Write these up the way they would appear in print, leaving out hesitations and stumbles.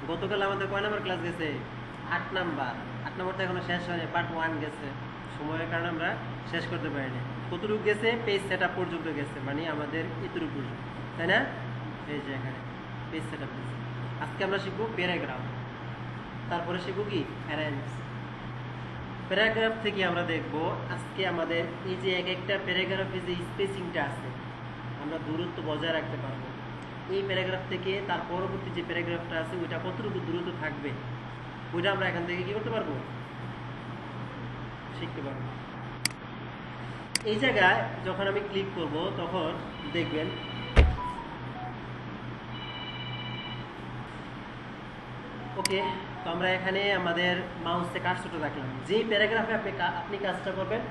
গতকাল আমাদের কয় নাম্বার ক্লাস গেছে? 8 নাম্বার। 8 নাম্বারটা এখনো শেষ হয়নি, পার্ট 1 গেছে। সময়ের কারণে আমরা শেষ করতে পারিনি। কতটুকু গেছে? পেজ সেটআপ পর্যন্ত গেছে, মানে আমাদের এতটুকু পর্যন্ত, তাই না? এই যে এখানে পেজ সেটআপ গেছে। আজকে আমরা শিখবো প্যারাগ্রাফ, তারপরে শিখবো কি অ্যারেঞ্জ। প্যারাগ্রাফ থেকে আমরা দেখব আজকে আমাদের এই যে এক একটা প্যারাগ্রাফে যে স্পেসিংটা আছে আমরা দূরত্ব বজায় রাখতে পারবো। এই প্যারাগ্রাফ থেকে তার পরবর্তী যে প্যারাগ্রাফটা আছে ওইটা কতটুকু দূরত্ব থাকবে ওইটা আমরা এখান থেকে কি করতে পারবো? শিখতে পারবো। এই জায়গায় যখন আমি ক্লিক করব তখন দেখবেন ওকে, তো আমরা এখানে আমাদের মাউসে কার্সরটা রাখলাম। যেই প্যারাগ্রাফে আপনি কাজটা করবেন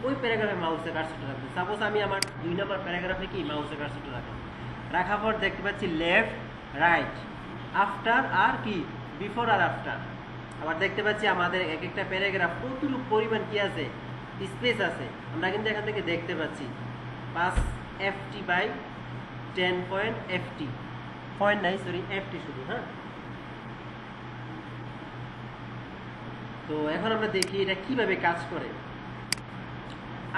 ওই প্যারাগ্রাফে মাউসে কার্সরটা রাখবেন। সাপোজ আমি আমার 2 নম্বর প্যারাগ্রাফে কি মাউসে কার্সরটা রাখলাম, রাখার পর দেখতে পাচ্ছি লেফট, রাইট, আফটার আর কি বিফোর আর আফটার। আবার দেখতে পাচ্ছি আমাদের এক একটা প্যারাগ্রাফ কতটুকু পরিমাণ কি আছে, স্পেস আছে। আমরা কিন্তু এখান থেকে দেখতে পাচ্ছি 5 FT by 10 point FT, point নাই সরি FT শুধু। হ্যাঁ, তো এখন আমরা দেখি এটা কিভাবে কাজ করে।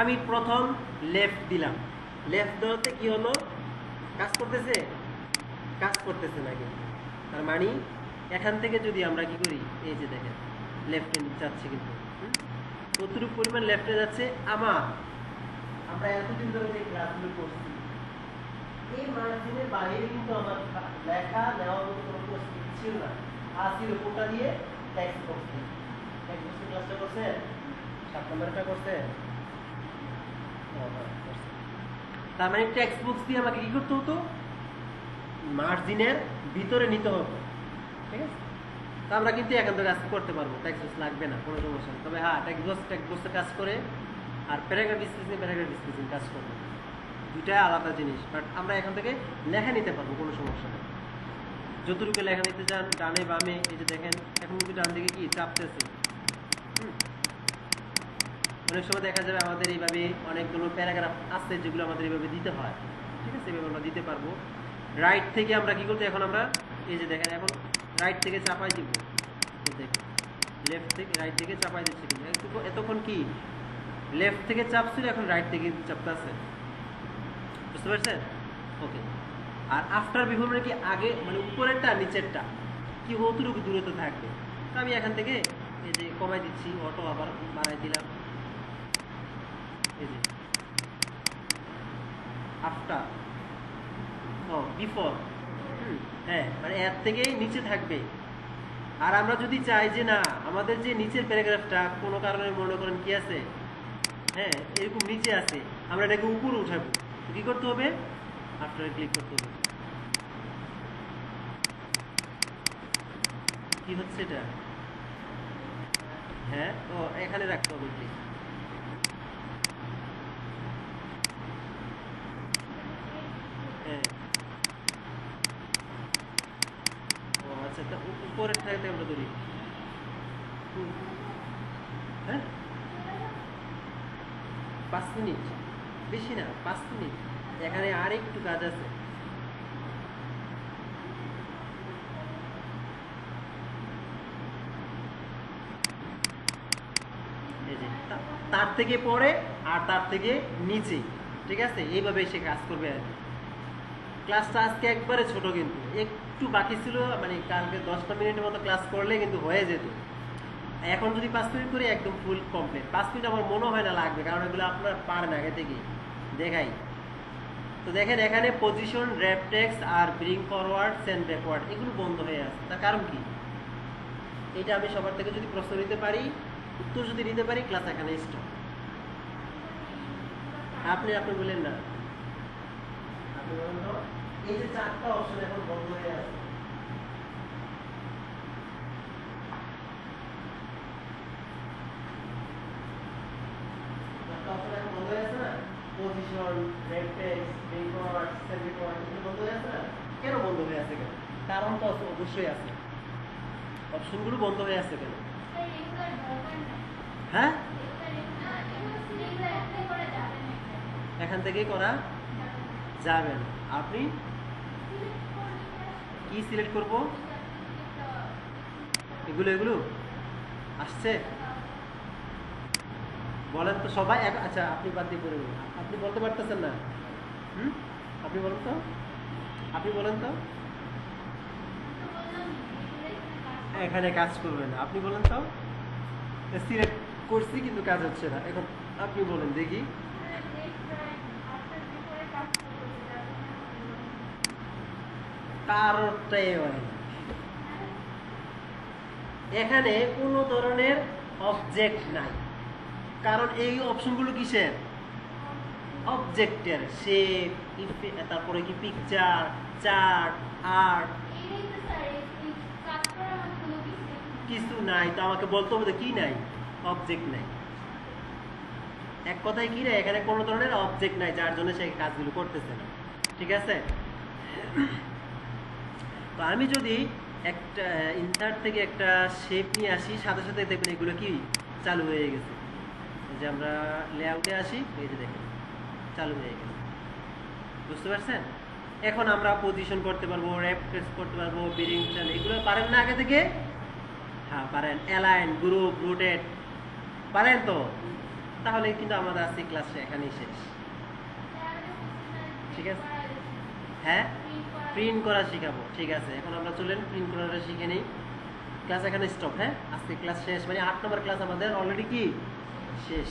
আমি প্রথম লেফট দিলাম, লেফট দেওয়াতে কি হলো, কাজ করতেছে? কাজ করতেছে না কিন্তু। তার মানে এখান থেকে যদি আমরা কি করি, এই যে দেখেন লেফটে যাচ্ছে, কিন্তু কতটুকু পরিমাণ লেফটে যাচ্ছে। আমরা এতদিন ধরে যে ক্লাসগুলো করছি এই মার্জিনের বাইরে কিন্তু আমার লেখা নেওয়ার মতো কোনো পরিস্থিতি ছিল না। আসির উপরটা দিয়ে টেক্সট করছি। ক্লাসটা করছে 7 নম্বরটা করছে। তার মানে টেক্সট বুকস দিয়ে আমাকে কি করতে হতো, মার্জিনের ভিতরে নিতে হতো। ঠিক আছে, তো আমরা কিন্তু এখান থেকে কাজ করতে পারবো, টেক্সট বুকস লাগবে না, কোনো সমস্যা নেই। তবে হ্যাঁ, টেক্সট বুকসে কাজ করে আর প্যারাগ্রাফ স্পেসিং কাজ করবে, দুটাই আলাদা জিনিস। বাট আমরা এখান থেকে লেখা নিতে পারবো, কোনো সমস্যা নেই। যতটুকু লেখা নিতে চান ডানে বামে, এই যে দেখেন এখন কিন্তু ডান দিকে কি চাপতেছে। অনেক সময় দেখা যাবে আমাদের এইভাবে অনেকগুলো প্যারাগ্রাফ আছে যেগুলো আমাদের এইভাবে দিতে হয়। ঠিক আছে, এইভাবে আমরা দিতে পারবো। রাইট থেকে আমরা কি করতে, এখন আমরা এই যে দেখেন এখন রাইট থেকে চাপাই দিব, দেখেন লেফট থেকে রাইট থেকে চাপাই দিচ্ছে, কিন্তু এতক্ষণ কি লেফট থেকে চাপছিল, এখন রাইট থেকে চাপতে আছে। বুঝতে পারছেন? ওকে। আর আফটার বিফোর মানে কি আগে, মানে উপরেরটা নিচেরটা কি কতটুকু দূরত্ব থাকবে। তো আমি এখান থেকে এই যে কমাই দিচ্ছি, অটো আবার বাড়াই দিলাম। এই যে আফটার, বিফোর, হ্যাঁ, মানে এর থেকে নিচে থাকবে। আর আমরা যদি চাই যে না আমাদের যে নিচের প্যারাগ্রাফটা কোনো কারণে মনে করেন কি আছে, হ্যাঁ এরকম নিচে আছে, আমরা এটাকে উপরে উঠাবো, তো কি করতে হবে, আফটারে ক্লিক করতে হবে। কি হচ্ছে এটা? হ্যাঁ, ও এখানে রাখতে হবে ক্লিক। হ্যাঁ, ও আচ্ছা, তা উপরের থাকতে আমরা ধরি। হ্যাঁ, 5 মিনিট, বেশি না, 5 মিনিট। এখানে আর একটু কাজ আছে। এই যে তার থেকে পরে আর তার থেকে নিচে, ঠিক আছে, এইভাবে সে কাজ করবে আর কি। ক্লাসটা আজকে একবারে ছোট, কিন্তু একটু বাকি ছিল, মানে কালকে 10টা মিনিটের মতো ক্লাস করলে কিন্তু হয়ে যেত। এখন যদি 5 মিনিট করি একদম ফুল কমপ্লিট। 5 মিনিট আমার মনে হয় না লাগবে, কারণ এগুলো আপনার পারেন আগে থেকে দেখাই। তো দেখেন এখানে পজিশন, র্যাপ টেক্সট আর ব্রিং ফরওয়ার্ড, সেন্ড ব্যাকওয়ার্ড এগুলো বন্ধ হয়ে আছে। তার কারণ কি? এটা আমি সবার থেকে যদি প্রশ্ন নিতে পারি, উত্তর যদি নিতে পারি, ক্লাস এখানে স্টপ। আপনি বলেন না, আপনি বলেন তো, এই যে 4টা অপশন এখন বন্ধ হয়ে আছে। Position, rap text, bring forward, send backward এগুলো বন্ধ হয়ে আছে না? কেন বন্ধ হয়ে আছে? কেন? কারণ তো অবশ্যই আছে, অপশনগুলো বন্ধ হয়ে আছে কেন? হ্যাঁ, এখান থেকেই করা যাবে না। আপনি কি সিলেক্ট করব? এগুলো এগুলো আসছে? বলেন তো সবাই। আচ্ছা আপনি বাদ দিয়ে করে বলুন, আপনি বলতে পারতেছেন না? আপনি বলেন তো, আপনি বলেন তো। এখানে কাজ করবে না, আপনি বলেন তো। সিলেক্ট করছি কিন্তু কাজ হচ্ছে না, এখন আপনি বলেন দেখি। কারণটাই হয় না। এখানে কোনো ধরনের অবজেক্ট নাই, কারণ এই অপশনগুলো কিসের? অবজেক্টের। শেপ, তারপরে কি পিকচার, চার্ট, আর্ট, কিছু নাই। তো আমাকে বলতে হবে কি নাই? অবজেক্ট নাই। এক কথায় কি নাই, এখানে কোনো ধরনের অবজেক্ট নাই, যার জন্য সে কাজগুলো করতেছে না। ঠিক আছে? তো আমি যদি একটা ইনসার্ট থেকে একটা শেপ নিয়ে আসি, সাথে সাথে দেখবেন এগুলো কি চালু হয়ে গেছে। যে আমরা লেআউটে আসি, এই যে দেখেন চালু হয়ে গেছে। বুঝতে পারছেন? এখন আমরা পজিশন করতে পারবো, র্যাপ করতে পারবো, বেরিং চাল, এগুলো পারেন না আগে থেকে? হ্যাঁ পারেন। অ্যালাইন, গ্রুপ, রোটেট পারেন তো? তাহলে কিন্তু আমাদের আজকে ক্লাসটা এখানেই শেষ। ঠিক আছে? হ্যাঁ, প্রিন্ট করা শিখাবো। ঠিক আছে, এখন আমরা চলেন প্রিন্ট করাটা শিখে নিই। ক্লাস এখানে স্টপ। হ্যাঁ, আজকে ক্লাস শেষ, মানে 8 নম্বর ক্লাস আমাদের অলরেডি কি শেষ।